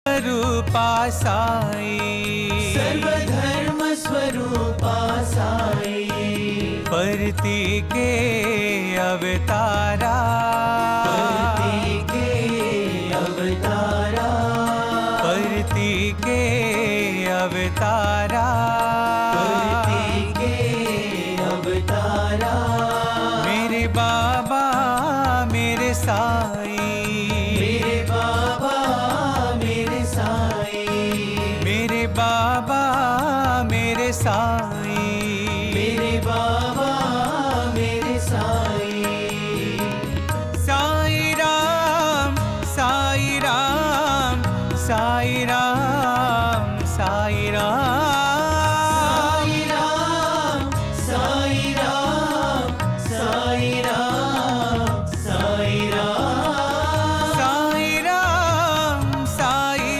स्वरूपा साई, सर्वधर्म स्वरूपा साई, परती के अवतारा, परती के अवतारा, परती के अवतारा, परती के अवतारा। मेरे बाबा मेरे साई, मेरे बाबा मेरे साई, मेरे बाबा मेरे साई, मेरे बाबा मेरे साई। साई राम साई राम साई राम।